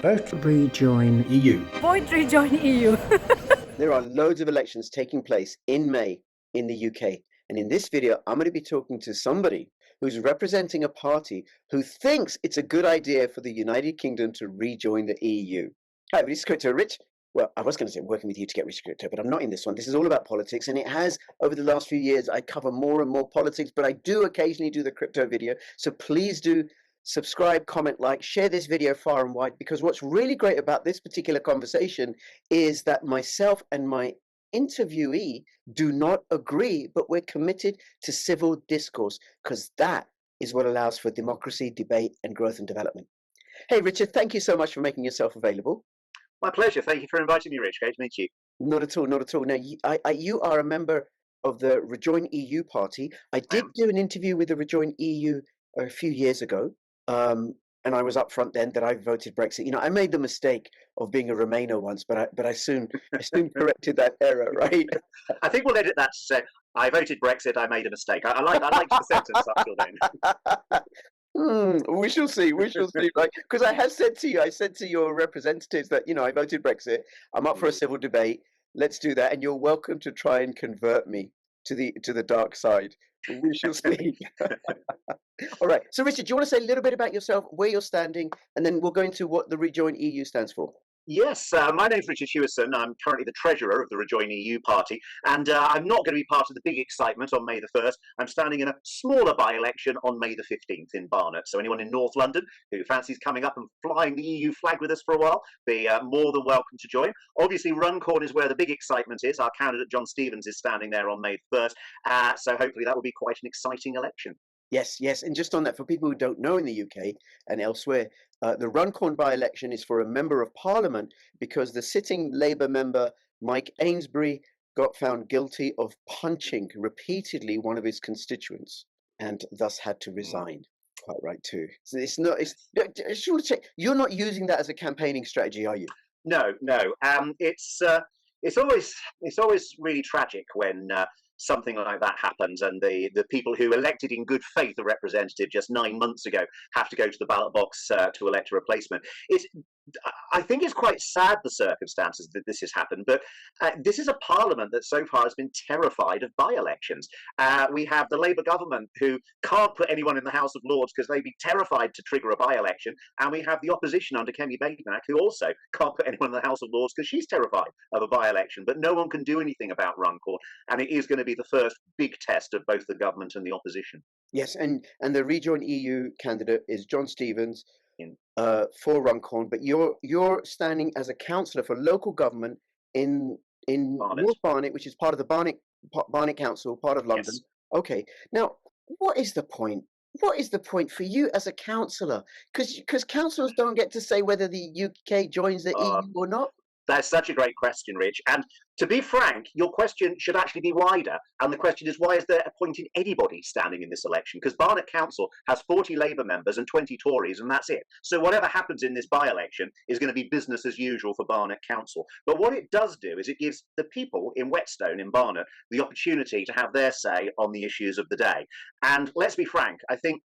Vote Rejoin EU. Vote Rejoin EU. There are loads of elections taking place in May in the UK. And in this video, I'm going to be talking to somebody who's representing a party who thinks it's a good idea for the United Kingdom to rejoin the EU. Hi, this is Crypto Rich. Well, I was going to say working with you to get rich crypto, but I'm not in this one. This is all about politics, and it has, over the last few years, I cover more and more politics, but I do occasionally do the crypto video. So please do subscribe, comment, like, share this video far and wide, because what's really great about this particular conversation is that myself and my interviewee do not agree, but we're committed to civil discourse, because that is what allows for democracy, debate, and growth and development. Hey, Richard, thank you so much for making yourself available. My pleasure. Thank you for inviting me, Rich. Great to meet you. Not at all, not at all. Now, you are a member of the Rejoin EU party. I did do an interview with the Rejoin EU a few years ago, and I was upfront then that I voted Brexit. You know, I made the mistake of being a Remainer once, but I soon corrected that error, right? I think we'll edit that to say, I voted Brexit, I made a mistake. I like the sentence up till then. We shall see. We shall see. Right? Because I said to your representatives that, you know, I voted Brexit. I'm up for a civil debate. Let's do that. And you're welcome to try and convert me to the dark side. We shall see. All right. So, Richard, do you want to say a little bit about yourself, where you're standing, and then we'll go into what the Rejoin EU stands for? Yes, my name's Richard Hewison. I'm currently the treasurer of the Rejoin EU party, and I'm not going to be part of the big excitement on May the 1st. I'm standing in a smaller by-election on May the 15th in Barnet. So anyone in North London who fancies coming up and flying the EU flag with us for a while, be more than welcome to join. Obviously, Runcorn is where the big excitement is. Our candidate, John Stevens, is standing there on May the 1st. So hopefully that will be quite an exciting election. Yes, yes. And just on that, for people who don't know in the UK and elsewhere, the Runcorn by-election is for a member of parliament because the sitting Labour member, Mike Ainsbury, got found guilty of punching repeatedly one of his constituents and thus had to resign. Quite right, too. So I just want to check, you're not using that as a campaigning strategy, are you? No. It's always really tragic when something like that happens, and the people who elected in good faith a representative just 9 months ago have to go to the ballot box to elect a replacement. I think it's quite sad, the circumstances that this has happened, but this is a parliament that so far has been terrified of by-elections. We have the Labour government who can't put anyone in the House of Lords because they'd be terrified to trigger a by-election, and we have the opposition under Kemi Badenoch who also can't put anyone in the House of Lords because she's terrified of a by-election, but no one can do anything about Runcorn, and it is going to be the first big test of both the government and the opposition. Yes, and the Rejoin EU candidate is John Stevens for Runcorn, but you're standing as a councillor for local government in Barnet. North Barnet, which is part of the Barnet Council, part of London. Yes. Okay, now what is the point? What is the point for you as a councillor? Because councillors don't get to say whether the UK joins the EU or not. That's such a great question, Rich. And to be frank, your question should actually be wider. And the question is, why is there a point in anybody standing in this election? Because Barnet Council has 40 Labour members and 20 Tories, and that's it. So whatever happens in this by-election is going to be business as usual for Barnet Council. But what it does do is it gives the people in Whetstone, in Barnet, the opportunity to have their say on the issues of the day. And let's be frank, I think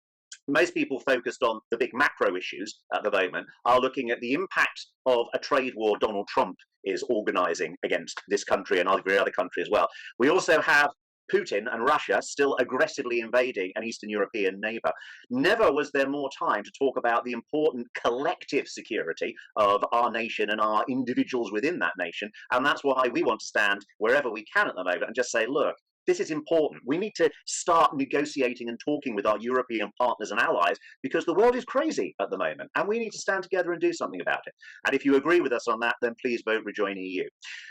most people focused on the big macro issues at the moment are looking at the impact of a trade war Donald Trump is organising against this country and every other country as well. We also have Putin and Russia still aggressively invading an Eastern European neighbour. Never was there more time to talk about the important collective security of our nation and our individuals within that nation. And that's why we want to stand wherever we can at the moment and just say, look, this is important. We need to start negotiating and talking with our European partners and allies because the world is crazy at the moment and we need to stand together and do something about it. And if you agree with us on that, then please vote Rejoin EU.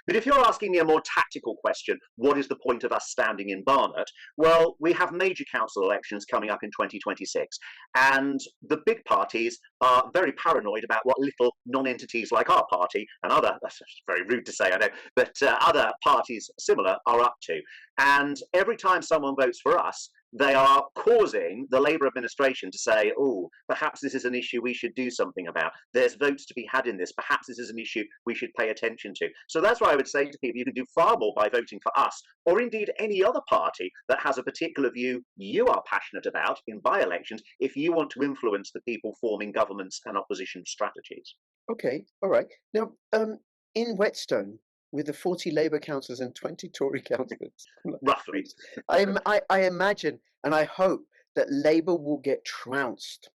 But if you're asking me a more tactical question, what is the point of us standing in Barnet? Well, we have major council elections coming up in 2026, and the big parties are very paranoid about what little non-entities like our party and other, that's very rude to say, I know, but other parties similar are up to. And every time someone votes for us, they are causing the Labour administration to say, oh, perhaps this is an issue we should do something about. There's votes to be had in this. Perhaps this is an issue we should pay attention to. So that's why I would say to people, you can do far more by voting for us, or indeed any other party that has a particular view you are passionate about in by-elections, if you want to influence the people forming governments and opposition strategies. Okay, all right. Now, in Whetstone, with the 40 Labour councillors and 20 Tory councillors, Roughly. I imagine and I hope that Labour will get trounced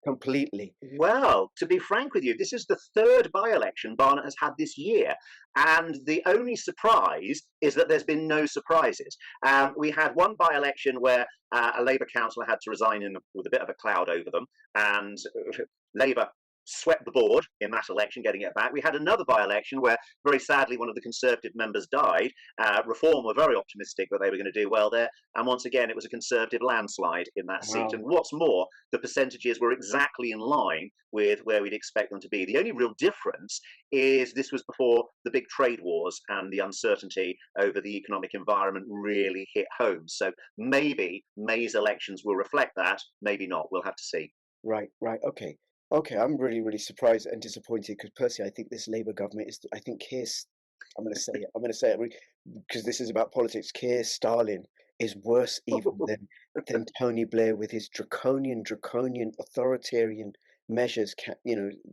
completely. Well, to be frank with you, this is the third by-election Barnet has had this year, and the only surprise is that there's been no surprises. We had one by-election where a Labour councillor had to resign with a bit of a cloud over them, and Labour swept the board in that election, getting it back. We had another by-election where, very sadly, one of the Conservative members died. Reform were very optimistic that they were going to do well there, and once again, it was a Conservative landslide in that seat. Wow. And what's more, the percentages were exactly in line with where we'd expect them to be. The only real difference is this was before the big trade wars and the uncertainty over the economic environment really hit home. So maybe May's elections will reflect that, maybe not. We'll have to see. Right, right. Okay. Okay, I'm really, really surprised and disappointed because personally, I think this Labour government is, I think I'm going to say it, because this is about politics. Keir Starlin is worse even than Tony Blair with his draconian authoritarian measures,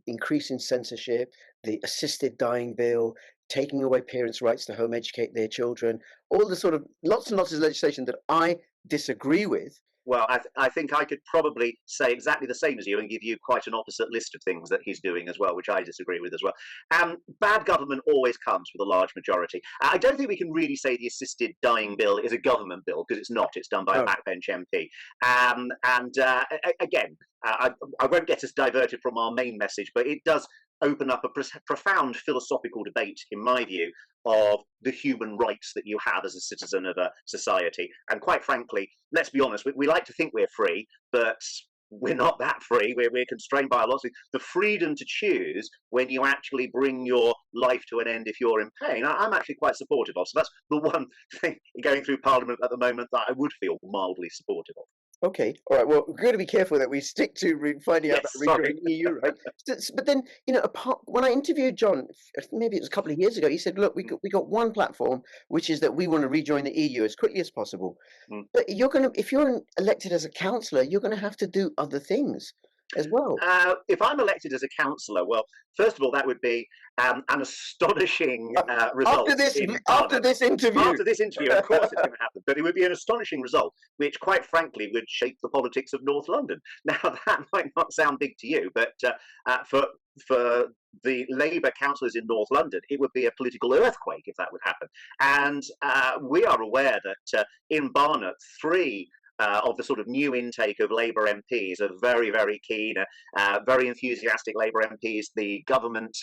increasing censorship, the assisted dying bill, taking away parents' rights to home educate their children, all the sort of lots and lots of legislation that I disagree with. Well, I think I could probably say exactly the same as you and give you quite an opposite list of things that he's doing as well, which I disagree with as well. Bad government always comes with a large majority. I don't think we can really say the assisted dying bill is a government bill, because it's not. It's done by a backbench MP. Again, I won't get us diverted from our main message, but it does open up a profound philosophical debate, in my view, of the human rights that you have as a citizen of a society. And quite frankly, let's be honest, we like to think we're free, but we're not that free. We're constrained by a lot of things. The freedom to choose when you actually bring your life to an end if you're in pain, I'm actually quite supportive of. So that's the one thing going through Parliament at the moment that I would feel mildly supportive of. Okay, all right. Well, we're going to be careful that we stick to finding out about rejoining the EU, right? But then, when I interviewed John, maybe it was a couple of years ago, he said, "Look, we got one platform, which is that we want to rejoin the EU as quickly as possible." But if you're elected as a councillor, you're going to have to do other things as well. If I'm elected as a councillor, well, first of all, that would be an astonishing result. After this interview, of course, it's going to happen. But it would be an astonishing result, which, quite frankly, would shape the politics of North London. Now, that might not sound big to you, but for the Labour councillors in North London, it would be a political earthquake if that would happen. And we are aware that in Barnet, three of the sort of new intake of Labour MPs are very, very keen, very enthusiastic Labour MPs. The government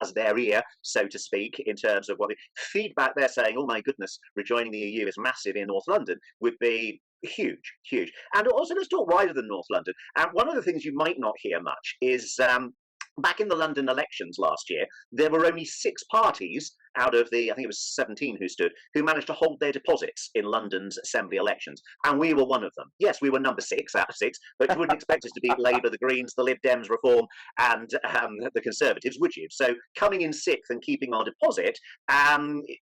has their ear, so to speak, in terms of what the feedback they're saying, oh my goodness, rejoining the EU is massive in North London, would be huge, huge. And also, let's talk wider than North London. And one of the things you might not hear much is back in the London elections last year, there were only 6 parties out of the, I think it was 17 who managed to hold their deposits in London's assembly elections. And we were one of them. Yes, we were number 6 out of 6, but you wouldn't expect us to beat Labour, the Greens, the Lib Dems, Reform, and the Conservatives, would you? So coming in 6th and keeping our deposit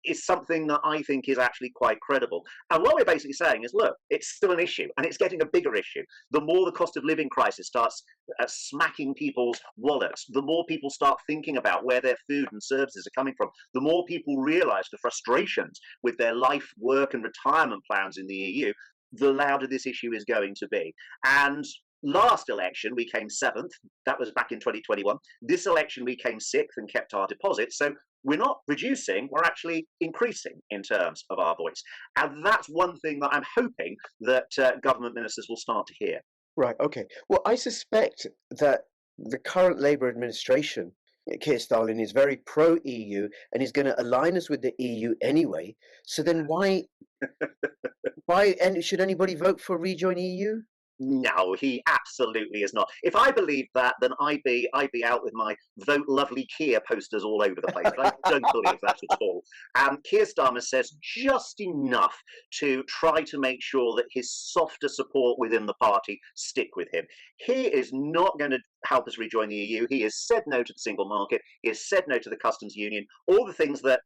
is something that I think is actually quite credible. And what we're basically saying is, look, it's still an issue, and it's getting a bigger issue. The more the cost of living crisis starts smacking people's wallets, the more people start thinking about where their food and services are coming from, the more people realise the frustrations with their life, work and retirement plans in the EU, the louder this issue is going to be. And last election, we came 7th. That was back in 2021. This election, we came 6th and kept our deposits. So we're not reducing, we're actually increasing in terms of our voice. And that's one thing that I'm hoping that government ministers will start to hear. Right, okay. Well, I suspect that the current Labour administration, Keir Starlin, is very pro-EU and is going to align us with the EU anyway. So then why and should anybody vote for Rejoin EU? No, he absolutely is not. If I believed that, then I'd be out with my "Vote Lovely Keir" posters all over the place. But I don't believe that at all. Keir Starmer says just enough to try to make sure that his softer support within the party stick with him. He is not going to help us rejoin the EU. He has said no to the single market. He has said no to the customs union. All the things that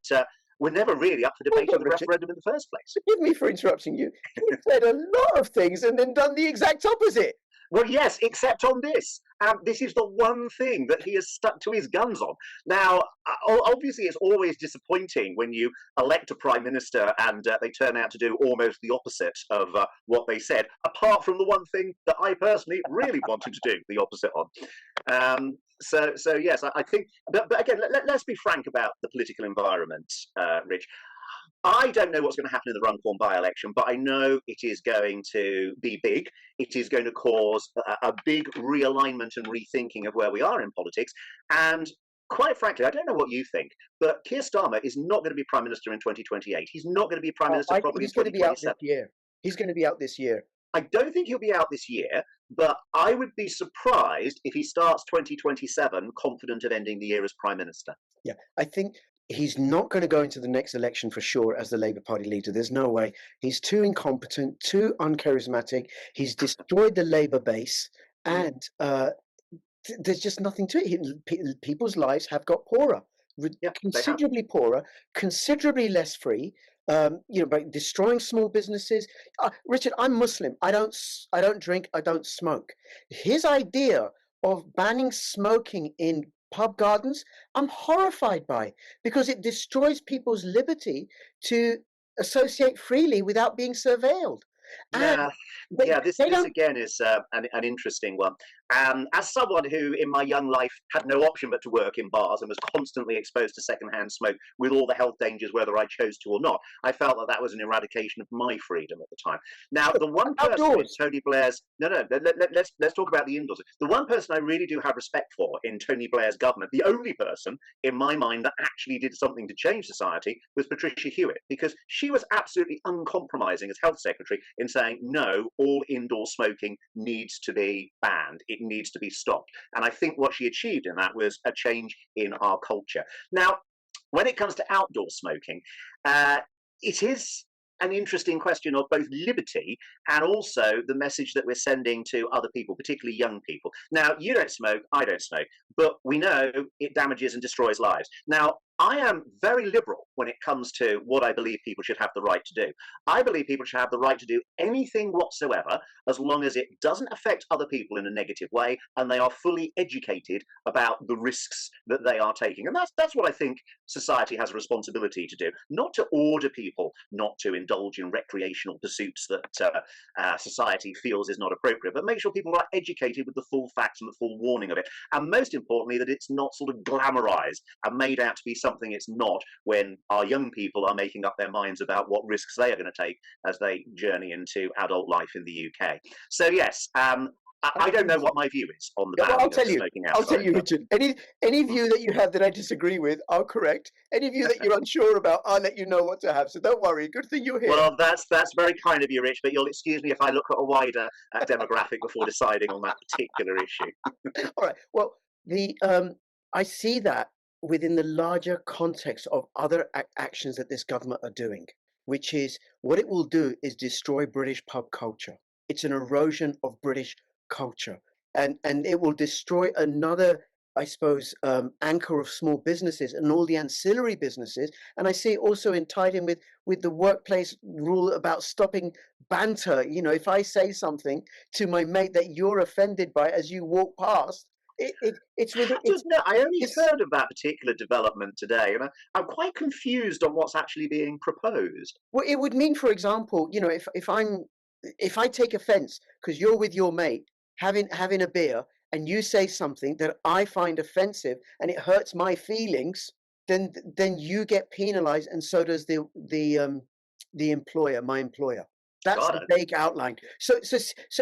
were never really up for debate in the referendum in the first place. Forgive me for interrupting you. He said a lot of things and then done the exact opposite. Well, yes, except on this. This is the one thing that he has stuck to his guns on. Now, obviously, it's always disappointing when you elect a prime minister and they turn out to do almost the opposite of what they said, apart from the one thing that I personally really wanted to do the opposite on. So yes, I think, but again, let's be frank about the political environment, Rich. I don't know what's going to happen in the Runcorn by-election, but I know it is going to be big. It is going to cause a big realignment and rethinking of where we are in politics. And quite frankly, I don't know what you think, but Keir Starmer is not going to be Prime Minister in 2028. He's not going to be Prime Minister probably in 2027. He's going to be out this year. He's going to be out this year. I don't think he'll be out this year, but I would be surprised if he starts 2027 confident of ending the year as Prime Minister. Yeah, I think he's not going to go into the next election for sure as the Labour Party leader. There's no way. He's too incompetent, too uncharismatic. He's destroyed the Labour base, and there's just nothing to it. People's lives have got poorer, considerably poorer, considerably less free. By destroying small businesses. Richard, I'm Muslim. I don't drink. I don't smoke. His idea of banning smoking in pub gardens, I'm horrified by, because it destroys people's liberty to associate freely without being surveilled. This again is an interesting one. As someone who in my young life had no option but to work in bars and was constantly exposed to secondhand smoke with all the health dangers whether I chose to or not, I felt that was an eradication of my freedom at the time. Now, the one person in Tony Blair's... let's talk about the indoors. The one person I really do have respect for in Tony Blair's government, the only person in my mind that actually did something to change society, was Patricia Hewitt, because she was absolutely uncompromising as health secretary in saying, no, all indoor smoking needs to be banned. It needs to be stopped. And I think what she achieved in that was a change in our culture. Now, when it comes to outdoor smoking, it is an interesting question of both liberty and also the message that we're sending to other people, particularly young people. Now, you don't smoke, I don't smoke, but we know it damages and destroys lives. Now, I am very liberal when it comes to what I believe people should have the right to do. I believe people should have the right to do anything whatsoever as long as it doesn't affect other people in a negative way and they are fully educated about the risks that they are taking. And that's what I think society has a responsibility to do, not to order people not to indulge in recreational pursuits that society feels is not appropriate, but make sure people are educated with the full facts and the full warning of it. And most importantly, that it's not sort of glamorized and made out to be something it's not when our young people are making up their minds about what risks they are going to take as they journey into adult life in the UK. So yes, I don't know what my view is on the ban of smoking outside. I'll tell you, Richard. Any view that you have that I disagree with, I'll correct. Any view that you're unsure about, I'll let you know what to have. So don't worry. Good thing you're here. Well, that's very kind of you, Rich. But you'll excuse me if I look at a wider demographic before deciding on that particular issue. All right. Well, I see that within the larger context of other actions that this government are doing, which is what it will do is destroy British pub culture. It's an erosion of British culture, and it will destroy another, I suppose, anchor of small businesses and all the ancillary businesses. And I see it also tied in with the workplace rule about stopping banter. You know, if I say something to my mate that you're offended by as you walk past, I only heard of that particular development today, and I'm quite confused on what's actually being proposed. Well, it would mean, for example, you know, if I take offence because you're with your mate having a beer and you say something that I find offensive and it hurts my feelings, then you get penalised, and so does the employer, my employer. That's the vague outline. So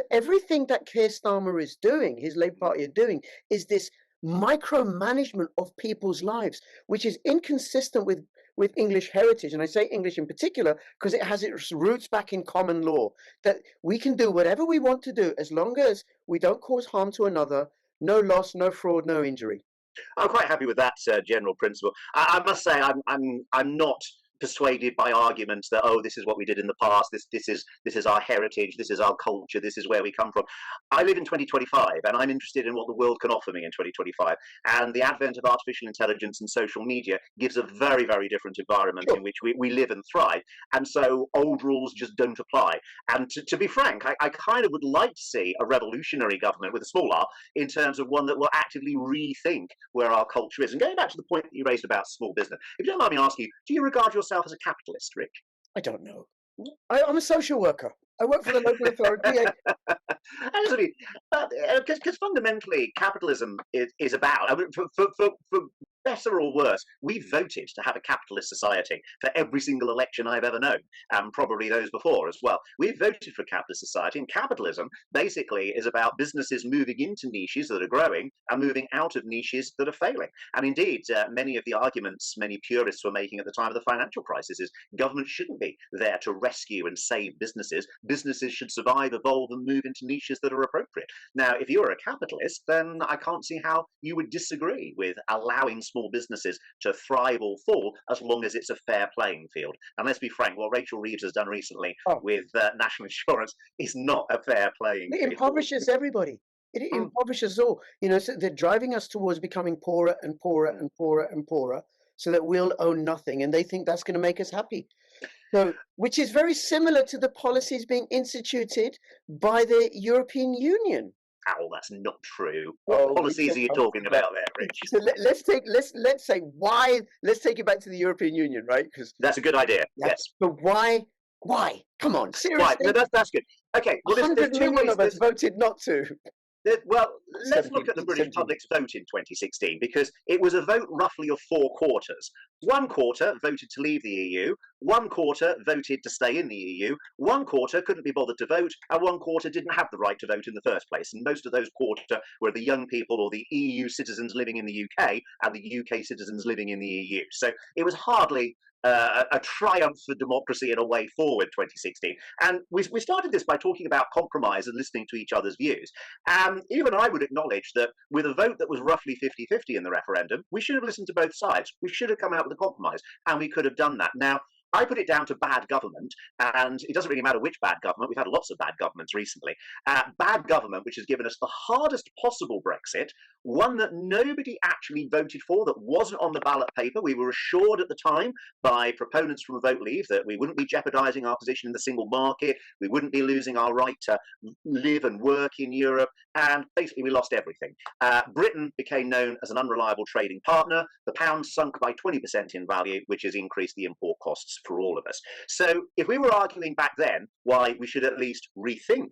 everything that Keir Starmer is doing, his Labour Party are doing, is this micromanagement of people's lives, which is inconsistent with English heritage. And I say English in particular because it has its roots back in common law, that we can do whatever we want to do as long as we don't cause harm to another, no loss, no fraud, no injury. I'm quite happy with that general principle. I must say I'm not persuaded by arguments that, oh, this is what we did in the past, this is our heritage, this is our culture, this is where we come from. I live in 2025 and I'm interested in what the world can offer me in 2025, and the advent of artificial intelligence and social media gives a very, very different environment in which we live and thrive, and so old rules just don't apply. And to be frank, I kind of would like to see a revolutionary government with a small r, in terms of one that will actively rethink where our culture is. And going back to the point that you raised about small business, if you don't mind me asking you, do you regard yourself as a capitalist, Rich? I don't know. I'm a social worker. I work for the local authority. Because fundamentally, capitalism is about, I mean, for better or worse, we voted to have a capitalist society for every single election I've ever known, and probably those before as well. We voted for a capitalist society, and capitalism basically is about businesses moving into niches that are growing and moving out of niches that are failing. And indeed, many of the arguments many purists were making at the time of the financial crisis is government shouldn't be there to rescue and save businesses. Businesses should survive, evolve, and move into niches that are appropriate. Now, if you're a capitalist, then I can't see how you would disagree with allowing small businesses to thrive or fall as long as it's a fair playing field. And let's be frank, what Rachel Reeves has done recently with national insurance is not a fair playing field. It impoverishes everybody. It impoverishes all. You know, so they're driving us towards becoming poorer and poorer and poorer and poorer, so that we'll own nothing, and they think that's going to make us happy. So, which is very similar to the policies being instituted by the European Union. Oh, that's not true. What policies are you talking about there, Rich? So let's take it back to the European Union, right? Because that's a good idea. Yes. But why? Why? Come on, seriously. Right. No, that's good. Okay. Well, there's 2 million of us voted not to. Well, let's look at the British public's vote in 2016, because it was a vote roughly of 4 quarters. 1 quarter voted to leave the EU, 1 quarter voted to stay in the EU, 1 quarter couldn't be bothered to vote, and 1 quarter didn't have the right to vote in the first place. And most of those quarter were the young people or the EU citizens living in the UK and the UK citizens living in the EU. So it was hardly a triumph for democracy and a way forward, 2016. And we started this by talking about compromise and listening to each other's views. Even I would acknowledge that with a vote that was roughly 50-50 in the referendum, we should have listened to both sides. We should have come out with a compromise, and we could have done that. Now, I put it down to bad government, and it doesn't really matter which bad government. We've had lots of bad governments recently. Bad government, which has given us the hardest possible Brexit, one that nobody actually voted for, that wasn't on the ballot paper. We were assured at the time by proponents from Vote Leave that we wouldn't be jeopardising our position in the single market, we wouldn't be losing our right to live and work in Europe, and basically we lost everything. Britain became known as an unreliable trading partner. The pound sunk by 20% in value, which has increased the import costs for all of us. So if we were arguing back then why we should at least rethink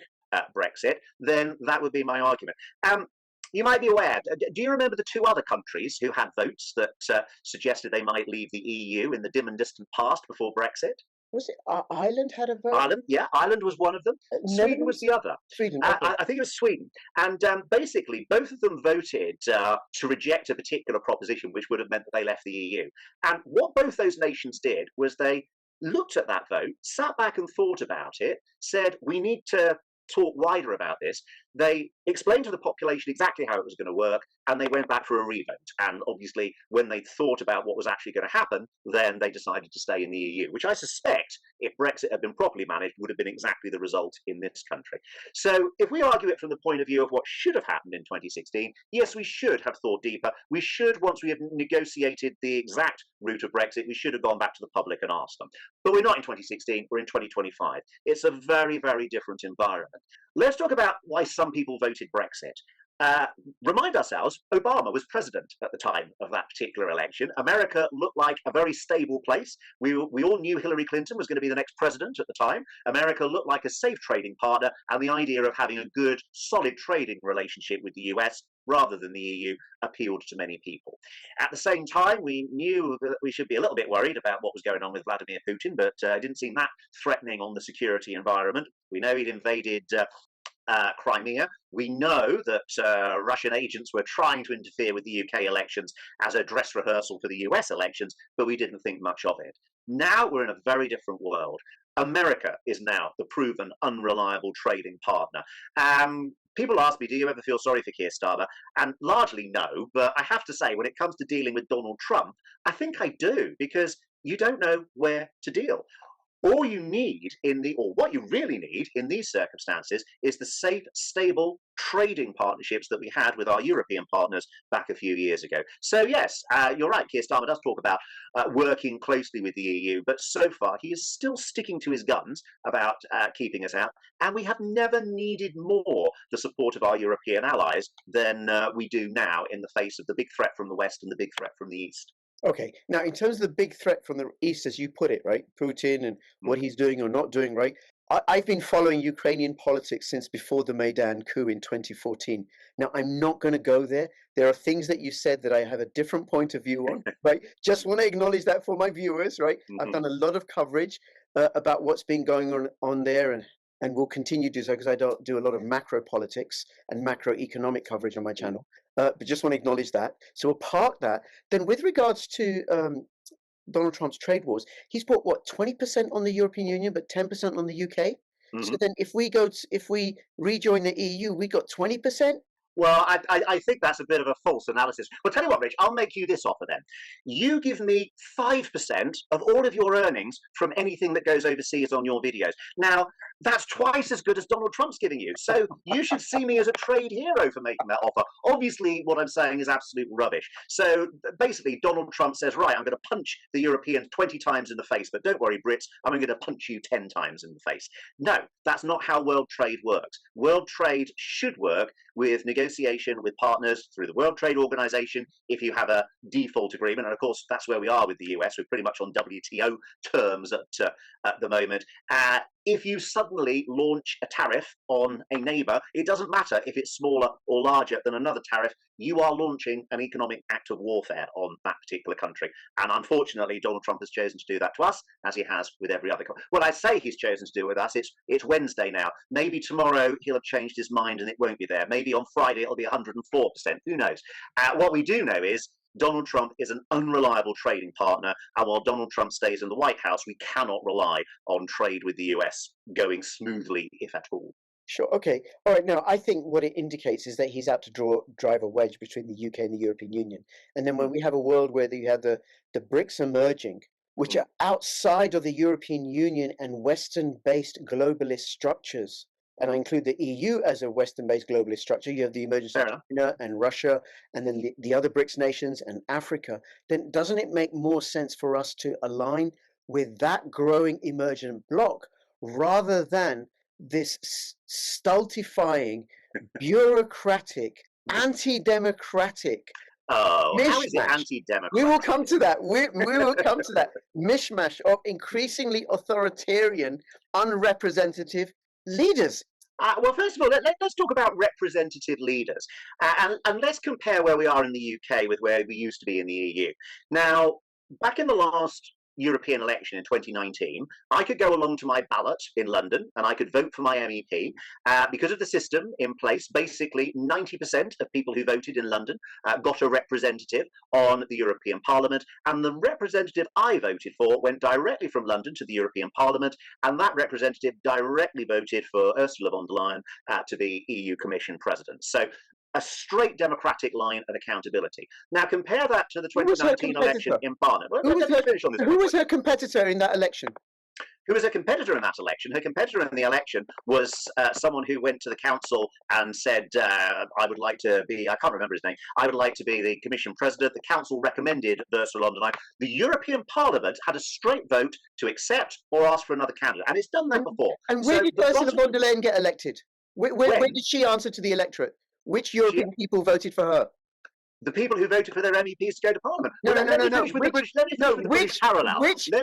Brexit, then that would be my argument. You might be aware, do you remember the 2 other countries who had votes that suggested they might leave the EU in the dim and distant past before Brexit? Was it Ireland had a vote? Ireland, yeah, Ireland was one of them. Sweden was the other. Sweden, okay. I think it was Sweden. And basically, both of them voted to reject a particular proposition, which would have meant that they left the EU. And what both those nations did was they looked at that vote, sat back and thought about it, said, we need to talk wider about this. They explained to the population exactly how it was going to work, and they went back for a revote. And obviously, when they thought about what was actually going to happen, then they decided to stay in the EU, which I suspect, if Brexit had been properly managed, would have been exactly the result in this country. So if we argue it from the point of view of what should have happened in 2016, yes, we should have thought deeper. We should, once we have negotiated the exact route of Brexit, we should have gone back to the public and asked them. But we're not in 2016, we're in 2025. It's a very, very different environment. Let's talk about why some people voted Brexit. Remind ourselves, Obama was president at the time of that particular election. America looked like a very stable place. We all knew Hillary Clinton was going to be the next president at the time. America looked like a safe trading partner, and the idea of having a good, solid trading relationship with the US rather than the EU appealed to many people. At the same time, we knew that we should be a little bit worried about what was going on with Vladimir Putin, but it didn't seem that threatening on the security environment. We know he'd invaded Crimea. We know that Russian agents were trying to interfere with the UK elections as a dress rehearsal for the US elections, but we didn't think much of it. Now we're in a very different world. America is now the proven unreliable trading partner. People ask me, do you ever feel sorry for Keir Starmer? And largely no, but I have to say, when it comes to dealing with Donald Trump, I think I do, because you don't know where to deal. All you need or what you really need in these circumstances is the safe, stable trading partnerships that we had with our European partners back a few years ago. So yes, you're right, Keir Starmer does talk about working closely with the EU, but so far he is still sticking to his guns about keeping us out, and we have never needed more the support of our European allies than we do now in the face of the big threat from the West and the big threat from the East. Okay, now in terms of the big threat from the East, as you put it, right, Putin and what he's doing or not doing, right? I've been following Ukrainian politics since before the Maidan coup in 2014. Now, I'm not going to go there. There are things that you said that I have a different point of view on, right? Just want to acknowledge that for my viewers, right? I've done a lot of coverage about what's been going on there, and will continue to do so because I don't do a lot of macro politics and macroeconomic coverage on my channel. But just want to acknowledge that. So we'll park that. Then with regards to Donald Trump's trade wars, he's put what 20% on the European Union, but 10% on the UK. So then if we rejoin the EU, we got 20%. Well, I think that's a bit of a false analysis. Well, tell you what, Rich, I'll make you this offer then. You give me 5% of all of your earnings from anything that goes overseas on your videos. Now, that's twice as good as Donald Trump's giving you. So you should see me as a trade hero for making that offer. Obviously, what I'm saying is absolute rubbish. So basically, Donald Trump says, right, I'm going to punch the Europeans 20 times in the face, but don't worry, Brits, I'm going to punch you 10 times in the face. No, that's not how world trade works. World trade should work with negotiation with partners through the World Trade Organization if you have a default agreement. And of course, that's where we are with the US. We're pretty much on WTO terms at the moment. If you suddenly launch a tariff on a neighbor, it doesn't matter if it's smaller or larger than another tariff, you are launching an economic act of warfare on that particular country. And unfortunately, Donald Trump has chosen to do that to us, as he has with every other country. Well, I say he's chosen to do it with us. It's Wednesday now. Maybe tomorrow he'll have changed his mind and it won't be there. Maybe on Friday it'll be 104%. Who knows? What we do know is Donald Trump is an unreliable trading partner, and while Donald Trump stays in the White House, we cannot rely on trade with the US going smoothly, if at all. Sure. Okay. All right. Now, I think what it indicates is that he's out to drive a wedge between the UK and the European Union. And then when we have a world where you have the BRICS emerging, which are outside of the European Union and Western-based globalist structures, and I include the EU as a Western-based globalist structure, you have the emergence of China and Russia, and then the other BRICS nations and Africa, then doesn't it make more sense for us to align with that growing emergent bloc rather than this stultifying, bureaucratic, anti-democratic how is it mishmash? anti-democratic? We will come to that. We will come to that mishmash of increasingly authoritarian, unrepresentative leaders. Well, first of all, let's talk about representative leaders. And let's compare where we are in the UK with where we used to be in the EU. Now, back in the last European election in 2019, I could go along to my ballot in London and I could vote for my MEP. Because of the system in place, basically 90% of people who voted in London got a representative on the European Parliament, and the representative I voted for went directly from London to the European Parliament, and that representative directly voted for Ursula von der Leyen to be EU Commission President. So a straight democratic line of accountability. Now compare that to the 2019 election in Parliament. Who was her competitor in that election? Who was her competitor in that election? Her competitor in the election was someone who went to the council and said, I would like to be, I can't remember his name, I would like to be the commission president. The council recommended Ursula von der Leyen. The European Parliament had a straight vote to accept or ask for another candidate, and it's done that before. And where did Ursula von der Leyen get elected? Where did she answer to the electorate? Which European people voted for her? The people who voted for their MEPs to go to Parliament. No. Which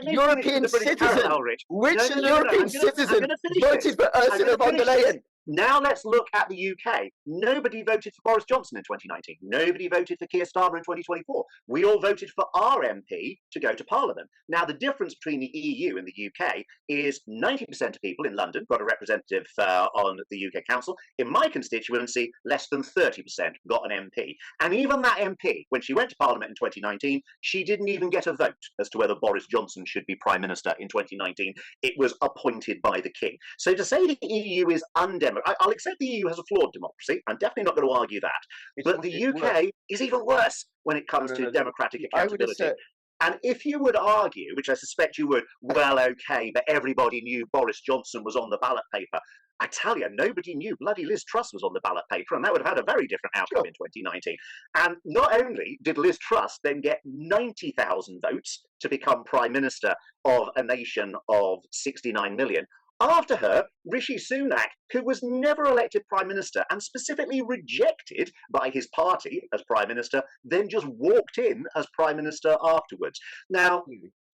European citizen? Which European citizen voted for Ursula von der Leyen? Now let's look at the UK. Nobody voted for Boris Johnson in 2019. Nobody voted for Keir Starmer in 2024. We all voted for our MP to go to Parliament. Now the difference between the EU and the UK is 90% of people in London got a representative on the UK Council. In my constituency, less than 30% got an MP. And even that MP, when she went to Parliament in 2019, she didn't even get a vote as to whether Boris Johnson should be Prime Minister in 2019. It was appointed by the King. So to say the EU is undemocratic, I'll accept the EU has a flawed democracy. I'm definitely not going to argue that. But the UK is even worse when it comes to democratic accountability. And if you would argue, which I suspect you would, well, okay, but everybody knew Boris Johnson was on the ballot paper. I tell you, nobody knew bloody Liz Truss was on the ballot paper, and that would have had a very different outcome in 2019. And not only did Liz Truss then get 90,000 votes to become Prime Minister of a nation of 69 million, after her, Rishi Sunak, who was never elected Prime Minister and specifically rejected by his party as Prime Minister, then just walked in as Prime Minister afterwards. Now,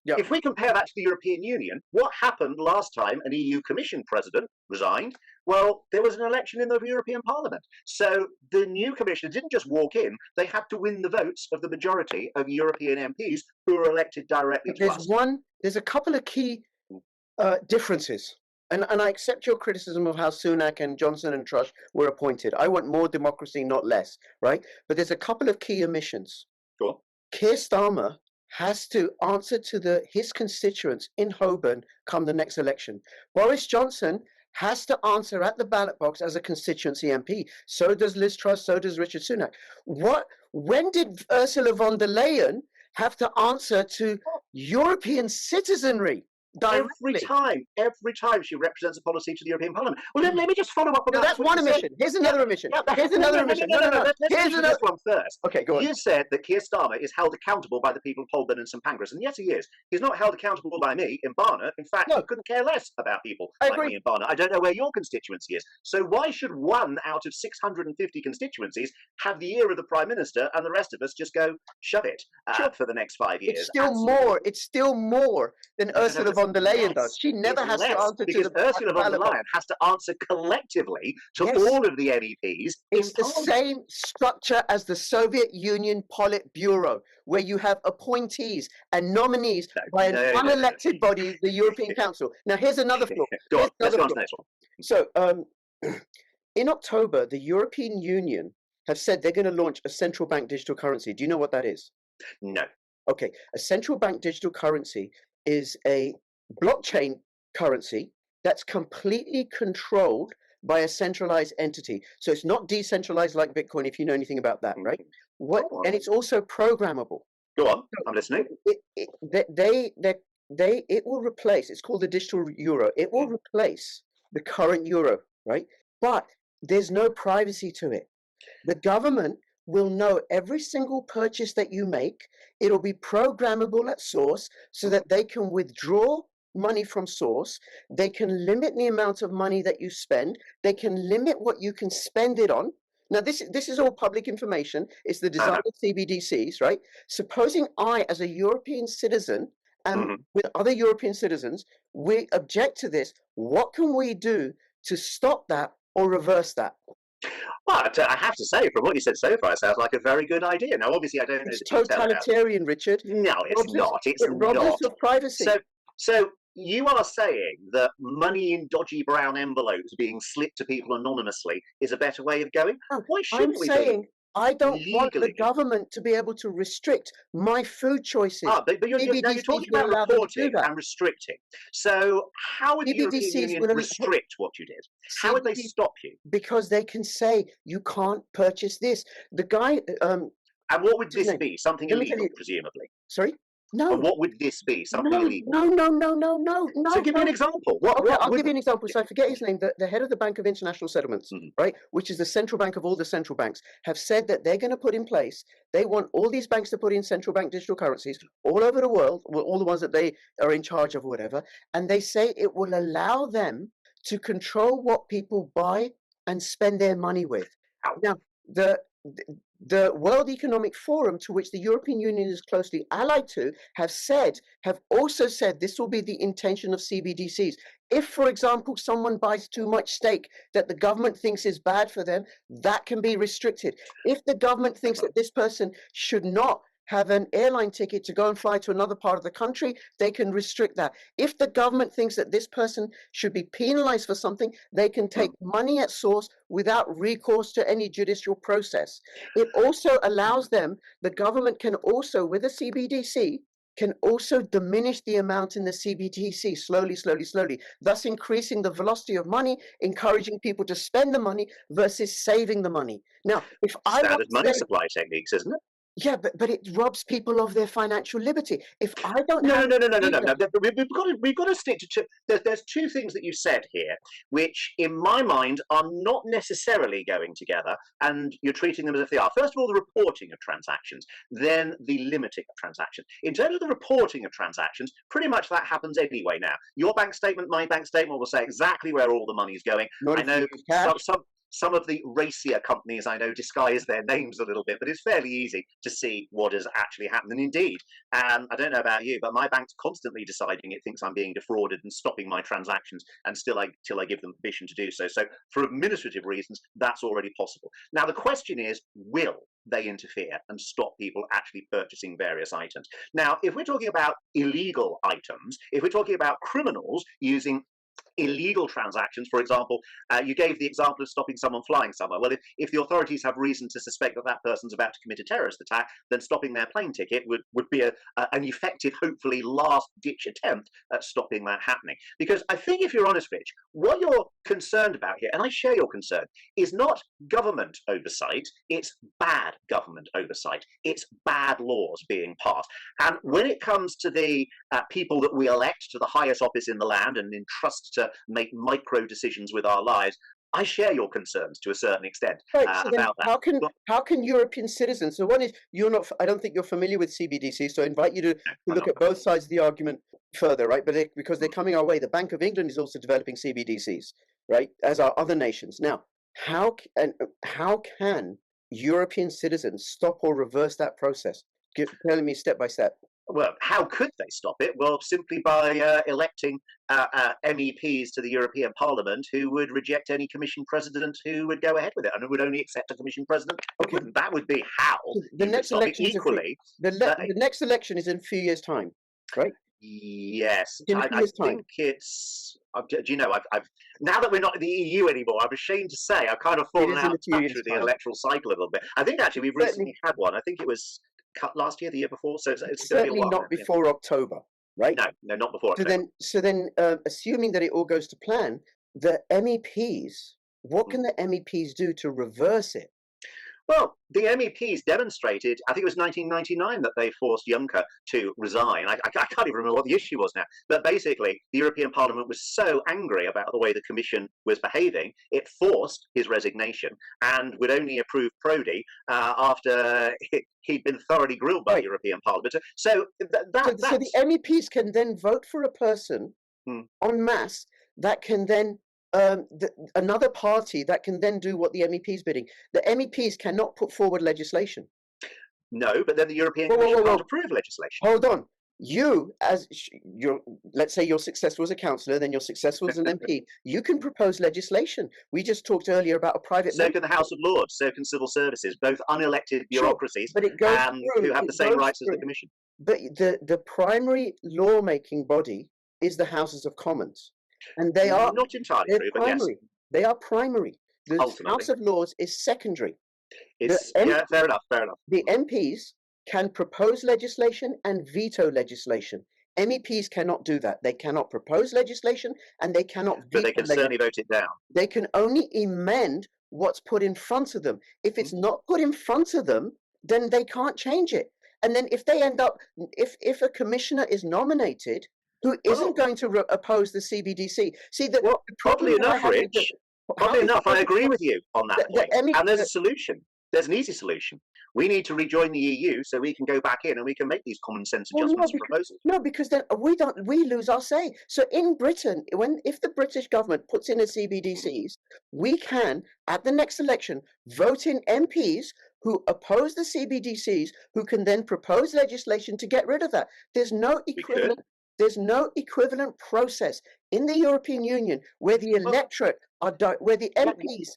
if we compare that to the European Union, what happened last time an EU Commission President resigned? Well, there was an election in the European Parliament. So the new Commission didn't just walk in, they had to win the votes of the majority of European MPs who were elected directly to us. There's a couple of key differences. And I accept your criticism of how Sunak and Johnson and Truss were appointed. I want more democracy, not less, right? But there's a couple of key omissions. Go on. Keir Starmer has to answer to his constituents in Holborn come the next election. Boris Johnson has to answer at the ballot box as a constituency MP. So does Liz Truss, so does Richard Sunak. When did Ursula von der Leyen have to answer to European citizenry? Every time she represents a policy to the European Parliament. Well, let me just follow up on that. That's one omission. Here's another omission. Here's another omission. No. Here's another one first. Okay, go on. You said that Keir Starmer is held accountable by the people of Holborn and St Pancras, and yes, he is. He's not held accountable by me in Barnet. In fact, he couldn't care less about people like me in Barnet. I don't know where your constituency is. So why should one out of 650 constituencies have the ear of the Prime Minister and the rest of us just go, shove it for the next 5 years? It's still more than Ursula von der Leyen does. She never has to answer because to the Ursula von der Leyen has to answer collectively to all of the MEPs. It's the same structure as the Soviet Union Politburo, where you have appointees and nominees by an unelected body, the European Council. Now, here's another flaw. Go on, let's go on to the next one. So, in October, the European Union have said they're going to launch a central bank digital currency. Do you know what that is? No. Okay, a central bank digital currency is a blockchain currency that's completely controlled by a centralized entity. So it's not decentralized like Bitcoin, if you know anything about that, right? And it's also programmable. Go on, I'm listening. It will replace, it's called the digital euro. It will replace the current euro, right? But there's no privacy to it. The government will know every single purchase that you make. It'll be programmable at source so that they can withdraw money from source. They can limit the amount of money that you spend. They can limit what you can spend it on. Now, this is all public information. It's the design of CBDCs, right? Supposing I, as a European citizen, and with other European citizens, we object to this, what can we do to stop that or reverse that? Well, I have to say, from what you said so far, it sounds like a very good idea. Now, obviously, I don't know. It's totalitarian, Richard. No, it's not. It's not. Of privacy. So you are saying that money in dodgy brown envelopes being slipped to people anonymously is a better way of going? Why shouldn't we? I'm saying I don't want the government to be able to restrict my food choices. But you're talking about reporting and restricting. So how would the European Union restrict what you did? How would they stop you? Because they can say, you can't purchase this. The guy... and what would this be? Something illegal, presumably? Sorry? No. And what would this be? Something illegal? No. So give me an example. I'll give you an example. So I forget his name. The head of the Bank of International Settlements, right, which is the central bank of all the central banks, have said that they're going to put in place, they want all these banks to put in central bank digital currencies all over the world, all the ones that they are in charge of or whatever, and they say it will allow them to control what people buy and spend their money with. Now, the World Economic Forum, to which the European Union is closely allied to, have also said this will be the intention of CBDCs. If, for example, someone buys too much steak that the government thinks is bad for them, that can be restricted. If the government thinks that this person should not have an airline ticket to go and fly to another part of the country, they can restrict that. If the government thinks that this person should be penalized for something, they can take money at source without recourse to any judicial process. It also allows them, the government can also, with a CBDC, can also diminish the amount in the CBDC slowly, thus increasing the velocity of money, encouraging people to spend the money versus saving the money. Now, if I standard money supply techniques, isn't it? Yeah, but it robs people of their financial liberty. If I don't No, have no, no, no, no, no, freedom, no. We've got to stick to two. There's two things that you said here, which in my mind are not necessarily going together, and you're treating them as if they are. First of all, the reporting of transactions, then the limiting of transactions. In terms of the reporting of transactions, pretty much that happens anyway now. Your bank statement, my bank statement will say exactly where all the money's going. not I if you know use cash. some of the racier companies I know disguise their names a little bit, but it's fairly easy to see what has actually happened. And indeed, I don't know about you, but my bank's constantly deciding it thinks I'm being defrauded and stopping my transactions, and till I give them permission to do so. So for administrative reasons, that's already possible. Now the question is, will they interfere and stop people actually purchasing various items? Now, if we're talking about illegal items, if we're talking about criminals using illegal transactions, for example, you gave the example of stopping someone flying somewhere. Well, if the authorities have reason to suspect that that person's about to commit a terrorist attack, then stopping their plane ticket would be an effective, hopefully last-ditch attempt at stopping that happening. Because I think, if you're honest, Rich, what you're concerned about here, and I share your concern, is not government oversight, it's bad government oversight. It's bad laws being passed. And when it comes to the people that we elect to the highest office in the land and entrust to make micro decisions with our lives, I share your concerns to a certain extent Right. So then about that. how can European citizens? So one is you're not. I don't think you're familiar with CBDC. So I invite you to look at both sides of the argument further, right? But because they're coming our way, the Bank of England is also developing CBDCs, right? As are other nations. Now, how can European citizens stop or reverse that process? Telling me step by step. Well, how could they stop it? Well, simply by electing MEPs to the European Parliament who would reject any Commission president who would go ahead with it, and who would only accept a Commission president. Okay. That would be how The next election equally. the next election is in a few years' time, right? Yes, In a few years' time. think it's. Do you know? I've now that we're not in the EU anymore, I'm ashamed to say I've kind of fallen out of touch with the electoral cycle a little bit. I think actually we've recently had one. I think it was cut last year, the year before. So it's certainly not before October, right? No, not before October. So then, assuming that it all goes to plan, the MEPs, what can the MEPs do to reverse it? Well, the MEPs demonstrated, I think it was 1999 that they forced Juncker to resign. I can't even remember what the issue was now. But basically, the European Parliament was so angry about the way the Commission was behaving, it forced his resignation and would only approve Prodi after he'd been thoroughly grilled by the European Parliament. So the MEPs can then vote for a person en masse that can then another party that can then do what the MEPs bidding. The MEPs cannot put forward legislation. No, but then the European Commission can't approve legislation. Hold on. You, as let's say you're successful as a councillor, then you're successful as an MP. You can propose legislation. We just talked earlier about a private. So can the House of Lords. So can civil services, both unelected bureaucracies, but it goes who have the same rights as the Commission. But the primary lawmaking body is the Houses of Commons. And they are not entirely true, but yes. They are primary. The House of Lords is secondary. Fair enough. The MPs can propose legislation and veto legislation. MEPs cannot do that. They cannot propose legislation and they cannot veto. But they can certainly vote it down. They can only amend what's put in front of them. If it's not put in front of them, then they can't change it. And then if they end up, if a commissioner is nominated who isn't going to oppose the CBDC. See, oddly enough, Rich, I agree with you on that point. And there's a solution. There's an easy solution. We need to rejoin the EU so we can go back in and we can make these common sense adjustments and proposals. No, because then we lose our say. So in Britain, if the British government puts in a CBDCs, we can, at the next election, vote in MPs who oppose the CBDCs, who can then propose legislation to get rid of that. There's no equivalent. There's no equivalent process in the European Union where the electorate where the MPs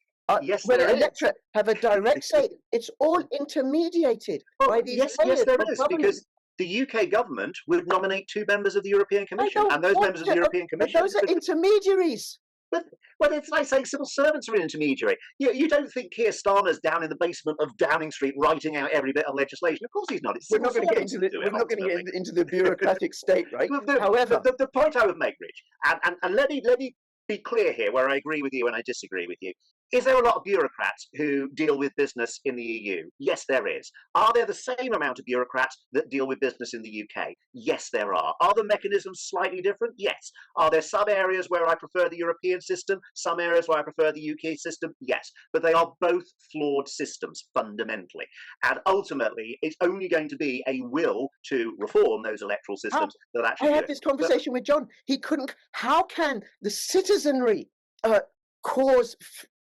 where the electorate have a direct say. It's all intermediated by these yes, there is, because the UK government would nominate 2 members of the European Commission, and those members of the European Commission. But those are intermediaries. Well, it's like saying civil servants are an intermediary. You don't think Keir Starmer's down in the basement of Downing Street writing out every bit of legislation. Of course he's not. We're not going to get into the bureaucratic state, right? However, the point I would make, Rich, and let me be clear here where I agree with you and I disagree with you. Is there a lot of bureaucrats who deal with business in the EU? Yes, there is. Are there the same amount of bureaucrats that deal with business in the UK? Yes, there are. Are the mechanisms slightly different? Yes. Are there some areas where I prefer the European system, some areas where I prefer the UK system? Yes. But they are both flawed systems fundamentally. And ultimately, it's only going to be a will to reform those electoral systems that I actually do had it. this conversation with John. He couldn't. How can the citizenry cause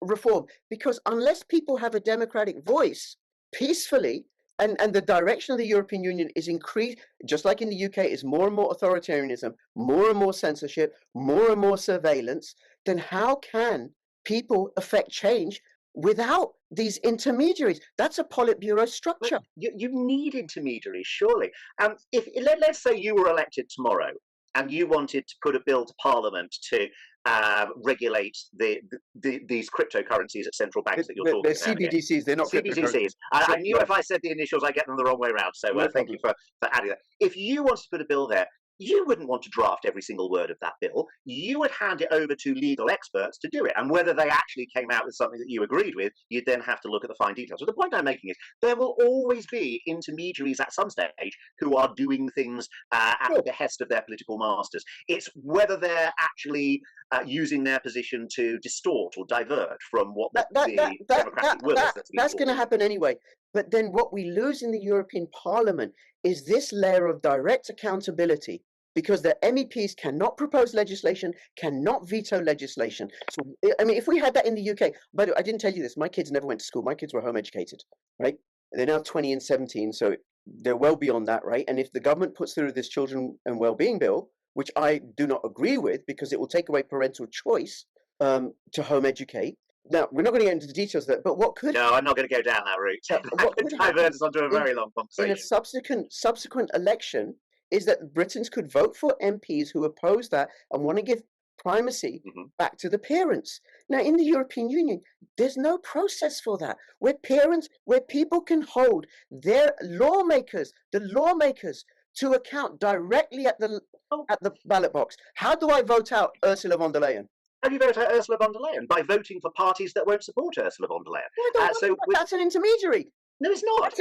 reform? Because unless people have a democratic voice peacefully, and the direction of the European Union is increased, just like in the UK, is more and more authoritarianism, more and more censorship, more and more surveillance, then how can people affect change without these intermediaries? That's a Politburo structure. You need intermediaries, surely. If let's say you were elected tomorrow and you wanted to put a bill to Parliament to regulate these cryptocurrencies at central banks that you're talking about. CBDCs, they're not CBDCs. I knew if I said the initials, I get them the wrong way around. So thank you for adding that. If you wanted to put a bill there, you wouldn't want to draft every single word of that bill. You would hand it over to legal experts to do it. And whether they actually came out with something that you agreed with, you'd then have to look at the fine details. So the point I'm making is there will always be intermediaries at some stage who are doing things at the behest of their political masters. It's whether they're actually using their position to distort or divert from what the democratic will is. That's going to happen anyway. But then what we lose in the European Parliament is this layer of direct accountability, because the MEPs cannot propose legislation, cannot veto legislation. So, I mean, if we had that in the UK, but I didn't tell you this, my kids never went to school. My kids were home educated, right? They're now 20 and 17, so they're well beyond that, right? And if the government puts through this children and well-being bill, which I do not agree with because it will take away parental choice to home educate. Now, we're not going to get into the details of that, but what could... No, I'm not going to go down that route. That could divert us onto a very long conversation. In a subsequent election is that Britons could vote for MPs who oppose that and want to give primacy back to the parents. Now, in the European Union, there's no process for that, where people can hold their lawmakers, to account directly at the ballot box. How do I vote out Ursula von der Leyen? How do you vote out Ursula von der Leyen? By voting for parties that won't support Ursula von der Leyen. That's an intermediary. No, it's not.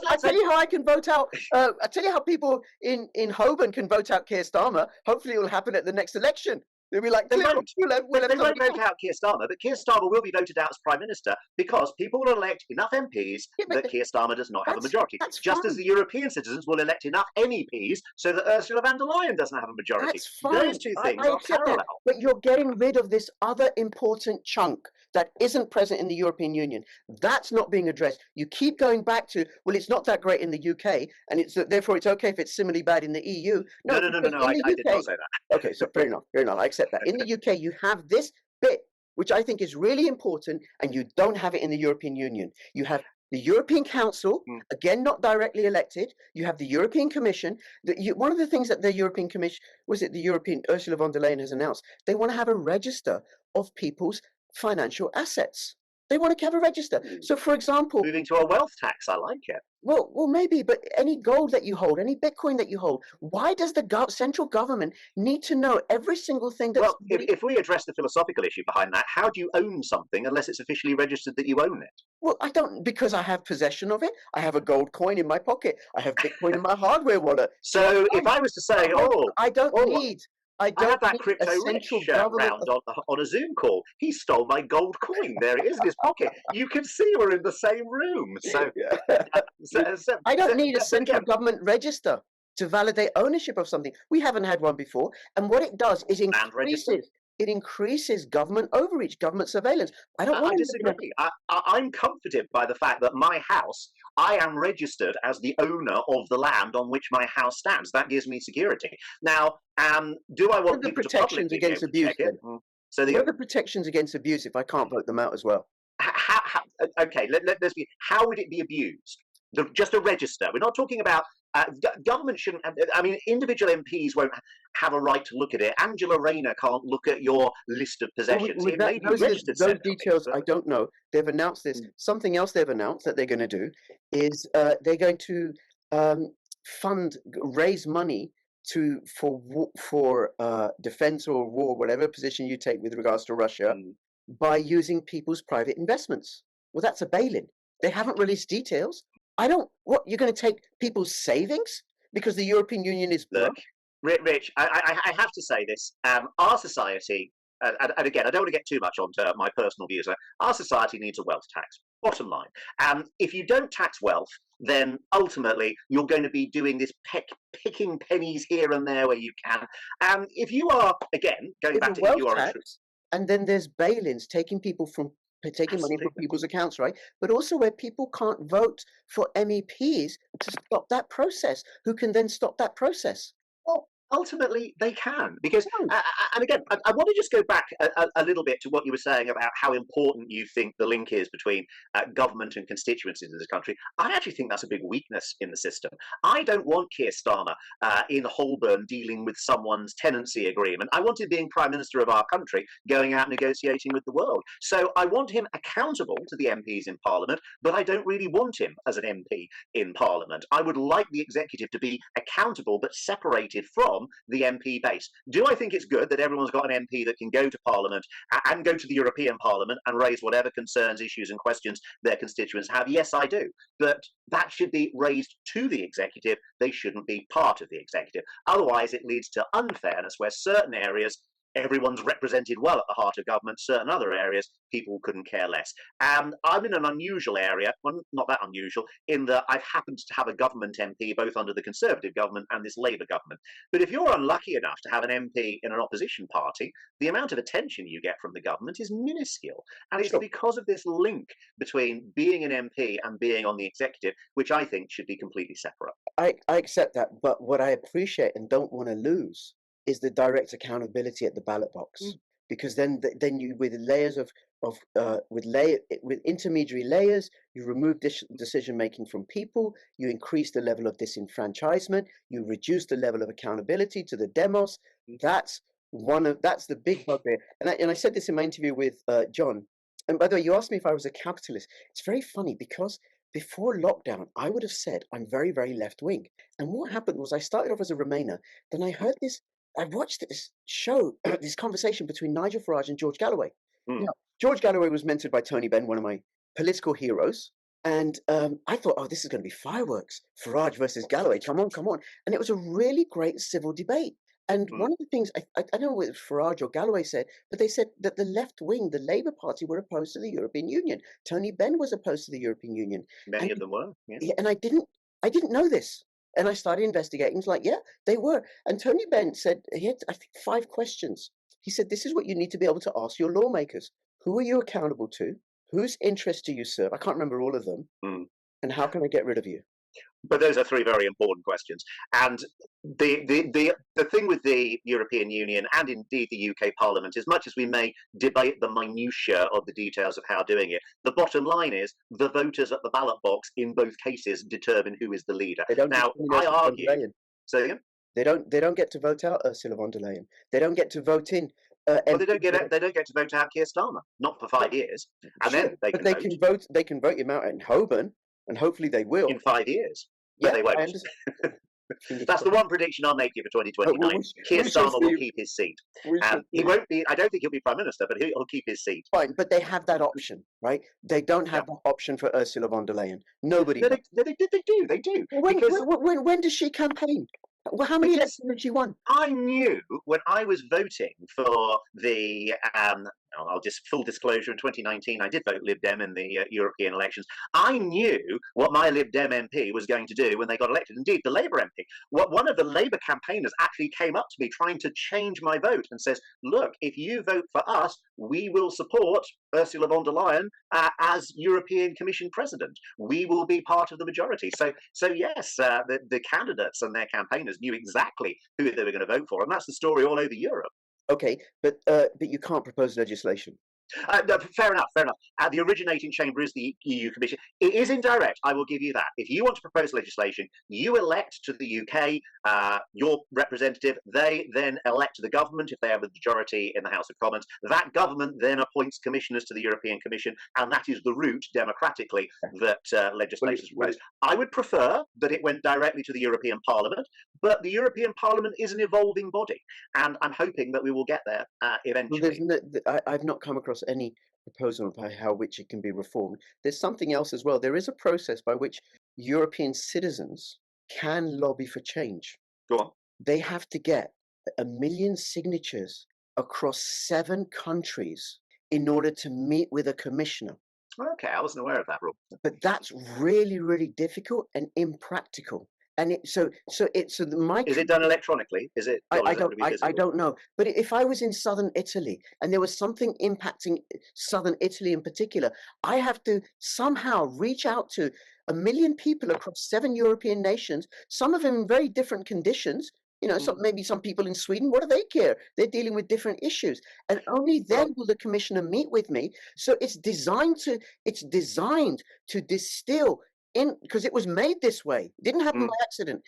I'll tell you how I can vote out. I'll tell you how people in Holborn can vote out Keir Starmer. Hopefully, it will happen at the next election. They'll be like, they won't vote out Keir Starmer, but Keir Starmer will be voted out as Prime Minister because people will elect enough MPs that Keir Starmer does not have a majority. Just as the European citizens will elect enough MEPs so that Ursula von der Leyen doesn't have a majority. That's fine. Those two things are parallel. But you're getting rid of this other important chunk that isn't present in the European Union. That's not being addressed. You keep going back to, well, it's not that great in the UK, and therefore it's okay if it's similarly bad in the EU. No, I did not say that. Okay, so fair enough. I accept that. In the UK, you have this bit, which I think is really important, and you don't have it in the European Union. You have the European Council, again, not directly elected. You have the European Commission. One of the things that the European Commission, Ursula von der Leyen has announced, they want to have a register of people's financial assets. They want to have a register. So, for example, moving to a wealth tax, I like it. Well, maybe, but any gold that you hold, any Bitcoin that you hold, why does the central government need to know every single thing? Well, if we address the philosophical issue behind that, how do you own something unless it's officially registered that you own it? Well, I don't, because I have possession of it. I have a gold coin in my pocket. I have Bitcoin in my hardware wallet. So if I was to say, I had that crypto rich round on a Zoom call. He stole my gold coin. There it is in his pocket. You can see we're in the same room. So, I don't need a central government register to validate ownership of something. We haven't had one before. And what it does is increases government overreach, government surveillance. I disagree. I'm comforted by the fact that my house, I am registered as the owner of the land on which my house stands. That gives me security. Now, do I want people to protections against abuse? So what are the protections against abuse if I can't vote them out as well? Okay, let's be. How would it be abused? Just a register. We're not talking about government shouldn't. I mean, individual MPs won't have a right to look at it. Angela Rayner can't look at your list of possessions. Those details I don't know. They've announced this. Something else they've announced that they're going to do is they're going to raise money for defense or war, whatever position you take with regards to Russia. by using people's private investments. Well, that's a bail-in. They haven't released details. What, you're going to take people's savings because the European Union is Look, broke? Rich, I have to say this. Our society, and again, I don't want to get too much onto my personal views. Our society needs a wealth tax, bottom line. If you don't tax wealth, then ultimately you're going to be doing this picking pennies here and there where you can. If you are, again, going There's back a to if wealth you are a tax, and then there's bail-ins taking money from absolutely. people's accounts, right? But also where people can't vote for MEPs to stop that process, who can then stop that process. Well, ultimately, they can because, No. and again, I want to just go back a little bit to what you were saying about how important you think the link is between government and constituencies in this country. I actually think that's a big weakness in the system. I don't want Keir Starmer in Holborn dealing with someone's tenancy agreement. I want him being Prime Minister of our country, going out negotiating with the world. So I want him accountable to the MPs in Parliament, but I don't really want him as an MP in Parliament. I would like the executive to be accountable but separated from the MP base. Do I think it's good that everyone's got an MP that can go to Parliament and go to the European Parliament and raise whatever concerns, issues, and questions their constituents have? Yes, I do. But that should be raised to the executive. They shouldn't be part of the executive. Otherwise, it leads to unfairness where certain areas everyone's represented well at the heart of government, certain other areas people couldn't care less. I'm in an unusual area, well, not that unusual, in that I've happened to have a government MP both under the Conservative government and this Labour government. But if you're unlucky enough to have an MP in an opposition party, the amount of attention you get from the government is minuscule. And it's Sure. because of this link between being an MP and being on the executive, which I think should be completely separate. I accept that, but what I appreciate and don't want to lose is the direct accountability at the ballot box, Mm. because then you, with layers with intermediary layers, you remove decision making from people, you increase the level of disenfranchisement, you reduce the level of accountability to the demos. Mm. That's the big bugbear. And I said this in my interview with John. And by the way, you asked me if I was a capitalist. It's very funny because before lockdown, I would have said I'm very, very left wing. And what happened was I started off as a Remainer. Then I watched this show, this conversation between Nigel Farage and George Galloway. Mm. Now, George Galloway was mentored by Tony Benn, one of my political heroes. And I thought, oh, this is going to be fireworks. Farage versus Galloway. Come on, come on. And it was a really great civil debate. And Mm. one of the things, I don't know what Farage or Galloway said, but they said that the left wing, the Labour Party, were opposed to the European Union. Tony Benn was opposed to the European Union. Many And of them were. Yeah. yeah, and I didn't know this. And I started investigating. It's like, yeah, they were. And Tony Benn said he had, I think, 5 questions. He said, this is what you need to be able to ask your lawmakers. Who are you accountable to? Whose interests do you serve? I can't remember all of them. Mm. And how can I get rid of you? But those are 3 very important questions. And the thing with the European Union and indeed the UK Parliament, as much as we may debate the minutiae of the details of how doing it, the bottom line is the voters at the ballot box in both cases determine who is the leader. They don't Now, determine I Ursula von der argue. Leyen. Say again? They don't get to vote out Ursula von der Leyen. They don't get to vote in. Well, they don't get to vote out Keir Starmer, not for 5 years, and Sure, then they but can they vote can vote. They can vote him out in Holborn, and hopefully they will. in 5 years, but Yeah, they I won't. understand. That's the one prediction I'll make you for 2029. Keir we shall Starmer will see. keep his seat. We shall He see. won't be. I don't think he'll be prime minister, but he'll keep his seat. Fine, but they have that option, right? They don't have Yeah. that option for Ursula von der Leyen. Nobody No, does. they do. When, Because when does she campaign? Well, how many because elections has she won? I knew when I was voting for the, I'll just full disclosure, in 2019, I did vote Lib Dem in the European elections. I knew what my Lib Dem MP was going to do when they got elected. Indeed, the Labour MP. One of the Labour campaigners actually came up to me trying to change my vote and says, look, if you vote for us, we will support Ursula von der Leyen as European Commission President. We will be part of the majority. So yes, the candidates and their campaigners knew exactly who they were going to vote for, and that's the story all over Europe. Okay, but you can't propose legislation. No, fair enough, fair enough. The originating chamber is the EU Commission. It is indirect, I will give you that. If you want to propose legislation, you elect to the UK your representative. They then elect the government if they have a majority in the House of Commons. That government then appoints commissioners to the European Commission, and that is the route, democratically, that legislation is proposed. I would prefer that it went directly to the European Parliament, But the European Parliament is an evolving body, and I'm hoping that we will get there Well, eventually. I've not come across any proposal by how which it can be reformed. There's something else as well. There is a process by which European citizens can lobby for change. Go on. They have to get 1 million signatures across 7 countries in order to meet with a commissioner. Okay, I wasn't aware of that rule. But that's really, really difficult and impractical. And my Is it done electronically? Is it? Or is it going to be I physical? don't know. But if I was in southern Italy and there was something impacting southern Italy in particular, I have to somehow reach out to 1 million people across 7 European nations, some of them in very different conditions. Maybe some people in Sweden, what do they care? They're dealing with different issues. And only then will the commissioner meet with me. So it's designed to distill in, because it was made this way. It didn't happen by accident.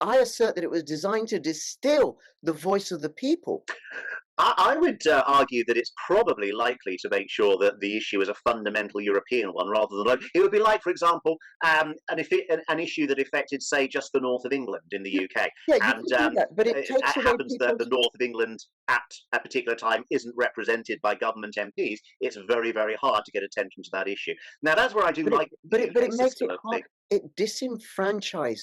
I assert that it was designed to distill the voice of the people. I would argue that it's probably likely to make sure that the issue is a fundamental European one rather than local. It would be like, for example, an issue that affected, say, just the north of England in the UK. Yeah, you can do that, but it takes away happens that the people's... north of England at a particular time isn't represented by government MPs. It's very, very hard to get attention to that issue. Now, that's where I do like But the it UK makes it system of hard. things. It disenfranchises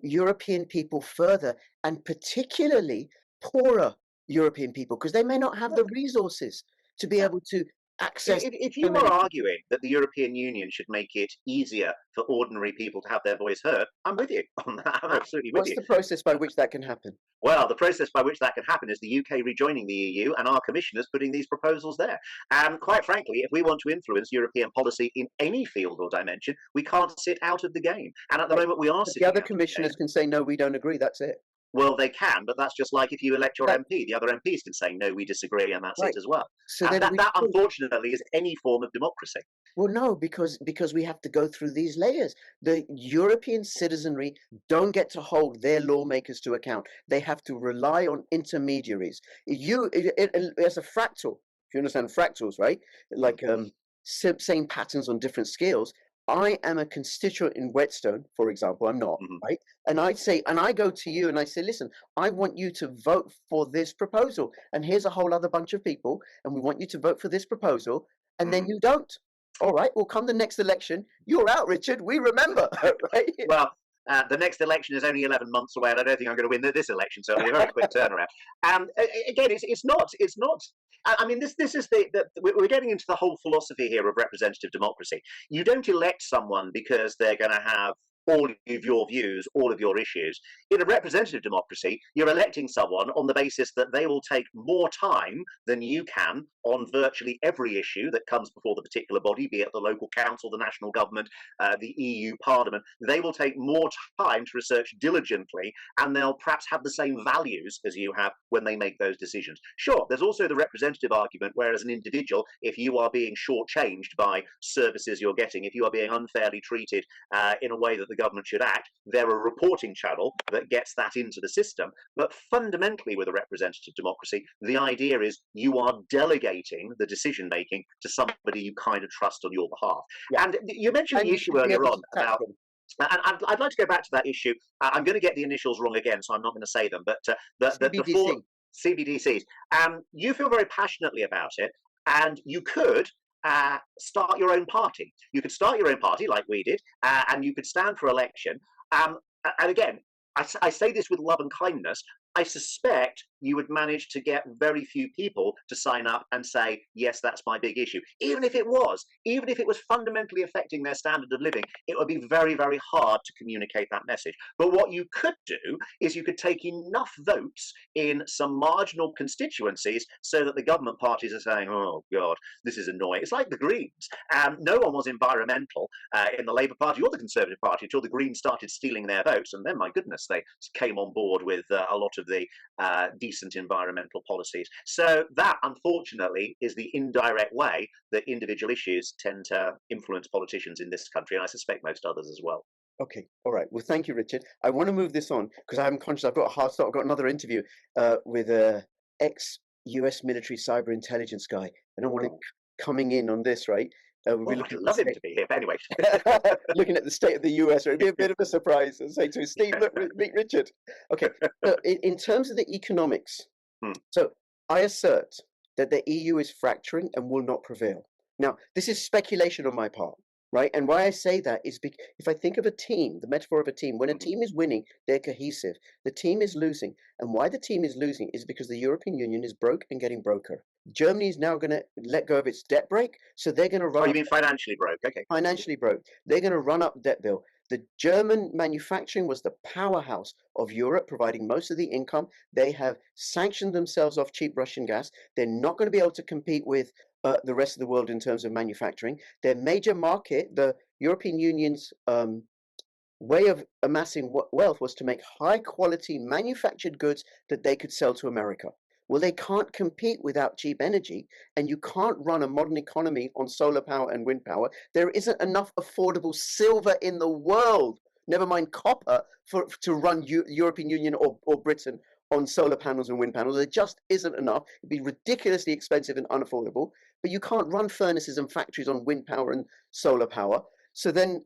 European people further, and particularly poorer European people, because they may not have the resources to be able to access If so you many are people. arguing that the European Union should make it easier for ordinary people to have their voice heard, I'm with you on that. I'm absolutely with What's you. the process by which that can happen? Well, the process by which that can happen is the UK rejoining the EU and our commissioners putting these proposals there. And quite frankly, if we want to influence European policy in any field or dimension, we can't sit out of the game. And at the moment, we are But the sitting other out of the game. commissioners can say, no, we don't agree, that's it. Well, they can, but that's just like if you elect your That- MP. The other MPs can say, no, we disagree, and that's Right. it as well. So And then that unfortunately, is any form of democracy. Well, no, because we have to go through these layers. The European citizenry don't get to hold their lawmakers to account. They have to rely on intermediaries. As a fractal, if you understand fractals, right? Like same patterns on different scales. I am a constituent in Whetstone, for example. I'm not, right? And I go to you and I say, listen, I want you to vote for this proposal. And here's a whole other bunch of people, and we want you to vote for this proposal. And then you don't. All right, well, come the next election, you're out, Richard. We remember, right? Well, the next election is only 11 months away, and I don't think I'm going to win this election, so it'll be a very quick turnaround. And again, it's not. I mean, this is we're getting into the whole philosophy here of representative democracy. You don't elect someone because they're going to have all of your views, all of your issues. In a representative democracy, you're electing someone on the basis that they will take more time than you can on virtually every issue that comes before the particular body, be it the local council, the national government, the EU Parliament. They will take more time to research diligently, and they'll perhaps have the same values as you have when they make those decisions. Sure, there's also the representative argument, where as an individual, if you are being shortchanged by services you're getting, if you are being unfairly treated in a way that the government should act, they're a reporting channel that gets that into the system. But fundamentally, with a representative democracy, the idea is you are delegating the decision making to somebody you kind of trust on your behalf. Yeah. And you mentioned the issue earlier on about, and I'd like to go back to that issue. I'm going to get the initials wrong again, so I'm not going to say them, but the four CBDCs. You feel very passionately about it, and you could start your own party. You could start your own party like we did, and you could stand for election. And again, I say this with love and kindness. I suspect you would manage to get very few people to sign up and say, yes, that's my big issue. Even if it was fundamentally affecting their standard of living, it would be very, very hard to communicate that message. But what you could do is you could take enough votes in some marginal constituencies so that the government parties are saying, oh, God, this is annoying. It's like the Greens. No one was environmental in the Labour Party or the Conservative Party until the Greens started stealing their votes. And then, my goodness, they came on board with a lot of the decent environmental policies. So that, unfortunately, is the indirect way that individual issues tend to influence politicians in this country, and I suspect most others as well. Okay, all right. Well, thank you, Richard. I want to move this on because I'm conscious I've got a hard stop. I've got another interview with a ex-US military cyber intelligence guy, and I want him coming in on this, right? We'll be Well, I'd looking love him to be here, but anyway. looking at the state of the US. It'd be a bit of a surprise and say to him, Steve, look, meet Richard. Okay, so in terms of the economics, so I assert that the EU is fracturing and will not prevail. Now, this is speculation on my part, right? And why I say that is because if I think of a team, the metaphor of a team, when a team is winning, they're cohesive. The team is losing. And why the team is losing is because the European Union is broke and getting broker. Germany is now going to let go of its debt brake, so they're going to run. Oh, you mean financially broke? Okay. Financially broke. They're going to run up debt bill. The German manufacturing was the powerhouse of Europe, providing most of the income. They have sanctioned themselves off cheap Russian gas. They're not going to be able to compete with the rest of the world in terms of manufacturing. Their major market, the European Union's way of amassing wealth, was to make high quality manufactured goods that they could sell to America. Well, they can't compete without cheap energy, and you can't run a modern economy on solar power and wind power. There isn't enough affordable silver in the world, never mind copper, to run European Union or Britain on solar panels and wind panels. There just isn't enough. It'd be ridiculously expensive and unaffordable, but you can't run furnaces and factories on wind power and solar power. So then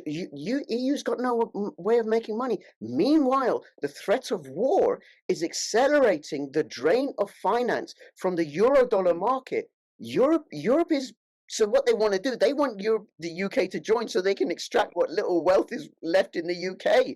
EU's got no way of making money. Meanwhile, the threat of war is accelerating the drain of finance from the euro-dollar market. Europe is, so what they want to do, they want the UK to join so they can extract what little wealth is left in the UK.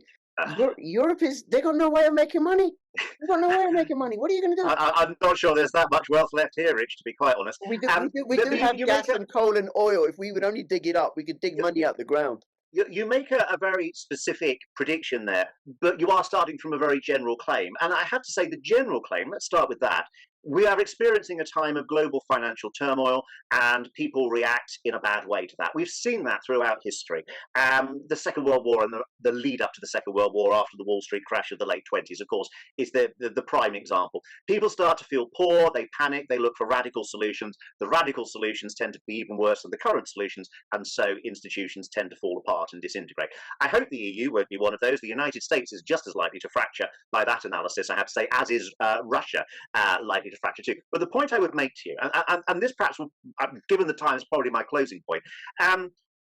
Europe is, they got no way of making money. They got no way of making money. What are you going to do? I'm not sure there's that much wealth left here, Rich, to be quite honest. We do have gas and coal and oil. If we would only dig it up, we could dig money out the ground. You make a very specific prediction there, but you are starting from a very general claim. And I have to say the general claim, let's start with that. We are experiencing a time of global financial turmoil, and people react in a bad way to that. We've seen that throughout history. The Second World War and the lead up to the Second World War after the Wall Street crash of the late 20s, of course, is the prime example. People start to feel poor, they panic, they look for radical solutions. The radical solutions tend to be even worse than the current solutions, and so institutions tend to fall apart and disintegrate. I hope the EU won't be one of those. The United States is just as likely to fracture by that analysis, I have to say, as is Russia likely to fracture too. But the point I would make to you, and this perhaps, given the time, is probably my closing point,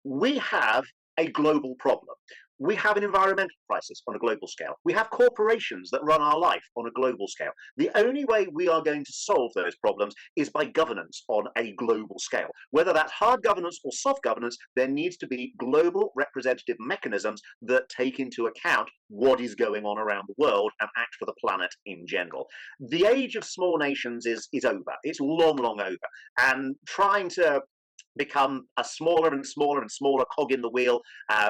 we have a global problem. We have an environmental crisis on a global scale. We have corporations that run our life on a global scale. The only way we are going to solve those problems is by governance on a global scale. Whether that's hard governance or soft governance, there needs to be global representative mechanisms that take into account what is going on around the world and act for the planet in general. The age of small nations is over. It's long, long over. And trying to become a smaller and smaller and smaller cog in the wheel,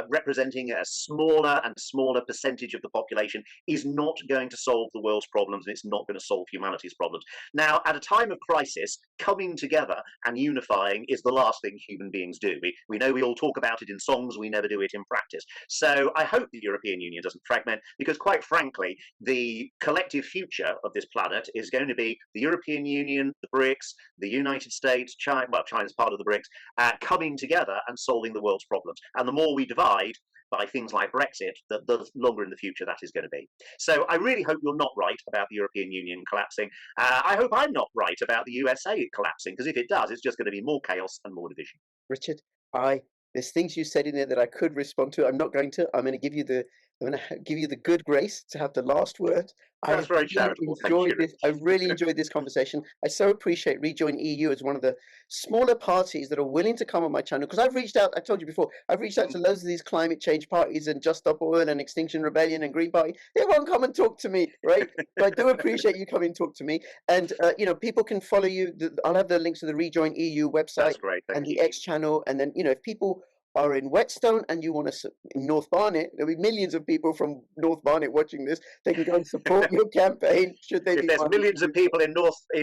representing a smaller and smaller percentage of the population, is not going to solve the world's problems, and it's not going to solve humanity's problems. Now, at a time of crisis, coming together and unifying is the last thing human beings do. We know we all talk about it in songs, we never do it in practice. So I hope the European Union doesn't fragment, because quite frankly, the collective future of this planet is going to be the European Union, the BRICS, the United States, China, well, China's part of the BRICS, coming together and solving the world's problems. And the more we divide by things like Brexit, the longer in the future that is going to be. So I really hope you're not right about the European Union collapsing. I hope I'm not right about the USA collapsing, because if it does, it's just going to be more chaos and more division. Richard, there's things you said in there that I could respond to. I'm not going to. I'm going to give you the good grace to have the last word. That's very charitable. Thank you. I really enjoyed this conversation. I so appreciate Rejoin EU as one of the smaller parties that are willing to come on my channel, because I've reached out, I told you before, I've reached out to loads of these climate change parties and Just Stop Oil and Extinction Rebellion and Green Party. They won't come and talk to me, right? But I do appreciate you coming and talk to me. And, people can follow you. I'll have the links to the Rejoin EU website. That's great. And the X channel. And then, if people are in Whetstone and you want to, in North Barnet, there'll be millions of people from North Barnet watching this. They can go and support your campaign. Should they? If there's millions of people in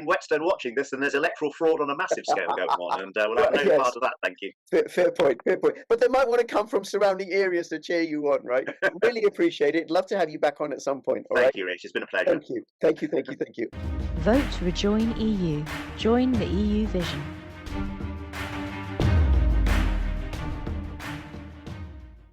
Whetstone watching this, then there's electoral fraud on a massive scale going on, and we'll have no part of that. Thank you. Fair point. But they might want to come from surrounding areas to cheer you on, right? Really appreciate it. Love to have you back on at some point. Thank you, Rich. It's been a pleasure. Thank you. Vote Rejoin EU. Join the EU vision.